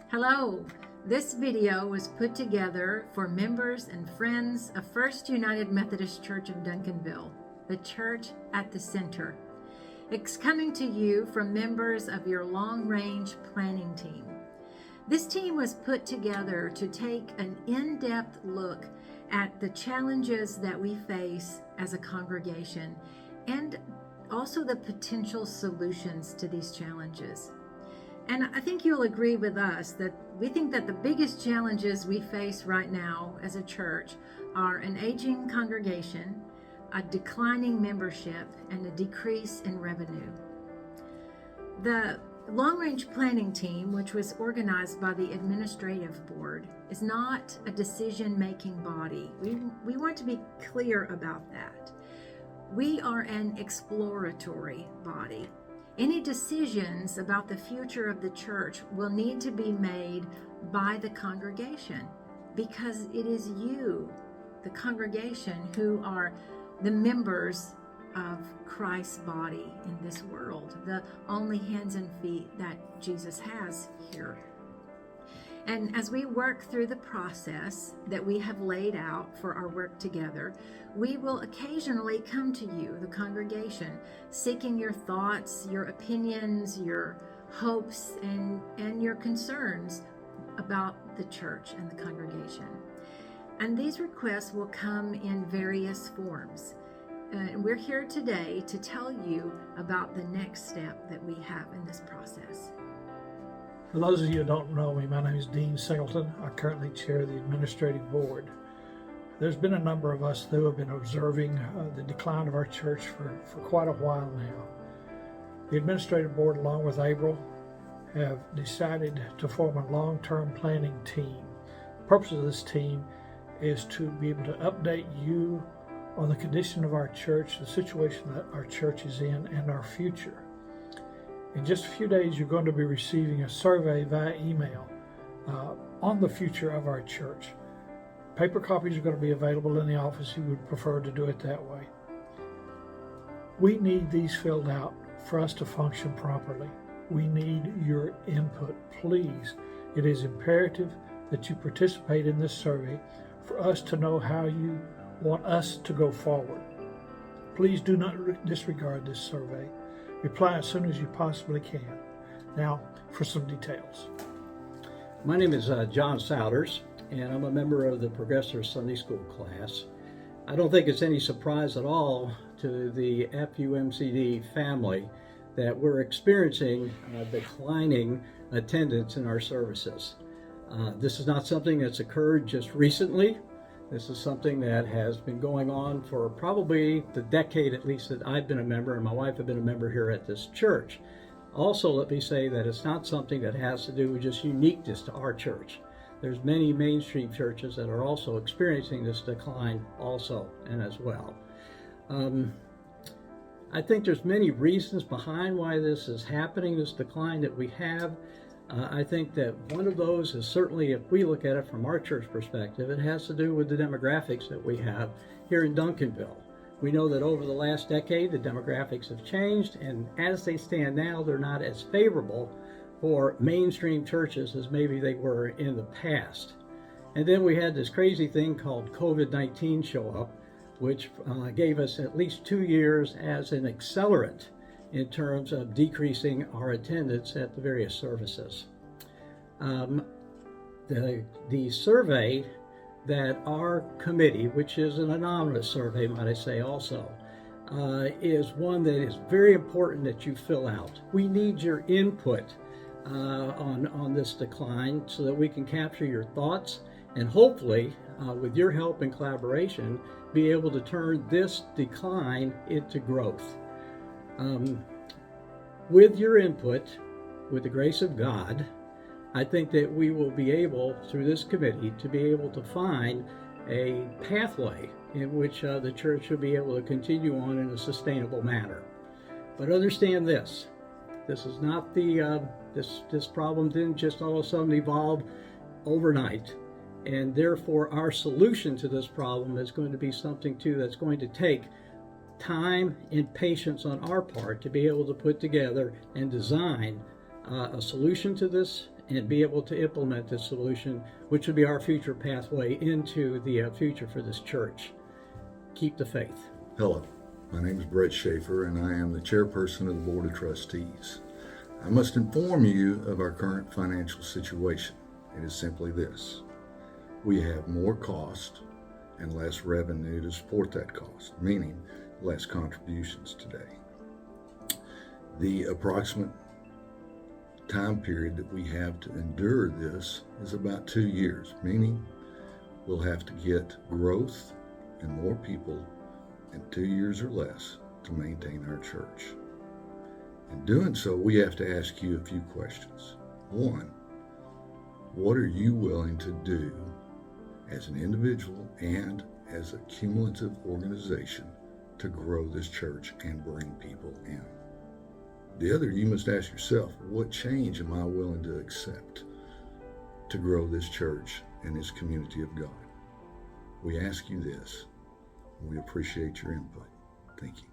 Hello! This video was put together for members and friends of First United Methodist Church of Duncanville, the church at the center. It's coming to you from members of your long-range planning team. This team was put together to take an in-depth look at the challenges that we face as a congregation and also the potential solutions to these challenges. And I think you'll agree with us that we think that the biggest challenges we face right now as a church are an aging congregation, a declining membership, and a decrease in revenue. The long-range planning team, which was organized by the administrative board, is not a decision-making body. We want to be clear about that. We are an exploratory body. Any decisions about the future of the church will need to be made by the congregation because it is you, the congregation, who are the members of Christ's body in this world, the only hands and feet that Jesus has here. And as we work through the process that we have laid out for our work together, we will occasionally come to you, the congregation, seeking your thoughts, your opinions, your hopes, and your concerns about the church and the congregation. And these requests will come in various forms. And we're here today to tell you about the next step that we have in this process. For those of you who don't know me, my name is Dean Singleton. I currently chair the administrative board. There's been a number of us who have been observing the decline of our church for quite a while now. The administrative board, along with April, have decided to form a long-term planning team. The purpose of this team is to be able to update you on the condition of our church, the situation that our church is in, and our future. In just a few days, you're going to be receiving a survey via email on the future of our church. Paper copies are going to be available in the office if you would prefer to do it that way. We need these filled out for us to function properly. We need your input, please. It is imperative that you participate in this survey for us to know how you want us to go forward. Please do not disregard this survey. Reply as soon as you possibly can. Now for some details. My name is John Souder, and I'm a member of the Progressive Sunday School class. I don't think it's any surprise at all to the FUMCD family that we're experiencing declining attendance in our services. This is not something that's occurred just recently. This is something that has been going on for probably the decade at least that I've been a member, and my wife have been a member here at this church. Also, let me say that it's not something that has to do with just uniqueness to our church. There's many mainstream churches that are also experiencing this decline also and as well. I think there's many reasons behind why this is happening, this decline that we have. I think that one of those is certainly, if we look at it from our church perspective, it has to do with the demographics that we have here in Duncanville. We know that over the last decade, the demographics have changed, and as they stand now, they're not as favorable for mainstream churches as maybe they were in the past. And then we had this crazy thing called COVID-19 show up, which gave us at least 2 years as an accelerant in terms of decreasing our attendance at the various services. The survey that our committee, which is an anonymous survey, might I say also, is one that is very important that you fill out. We need your input on this decline so that we can capture your thoughts and hopefully, with your help and collaboration, be able to turn this decline into growth. With your input, with the grace of God, I think that we will be able, through this committee, to be able to find a pathway in which the church will be able to continue on in a sustainable manner. But understand this is not this problem didn't just all of a sudden evolve overnight. And therefore, our solution to this problem is going to be something, too, that's going to take time and patience on our part to be able to put together and design a solution to this and be able to implement this solution, which would be our future pathway into the future for this church. Keep the faith. Hello, my name is Brett Shaffer, and I am the chairperson of the Board of Trustees. I must inform you of our current financial situation. It is simply this: we have more cost and less revenue to support that cost, meaning less contributions today. The approximate time period that we have to endure this is about 2 years, meaning we'll have to get growth and more people in 2 years or less to maintain our church. In doing so, we have to ask you a few questions. One, what are you willing to do as an individual and as a cumulative organization to grow this church and bring people in? The other, you must ask yourself, what change am I willing to accept to grow this church and this community of God? We ask you this. We appreciate your input. Thank you.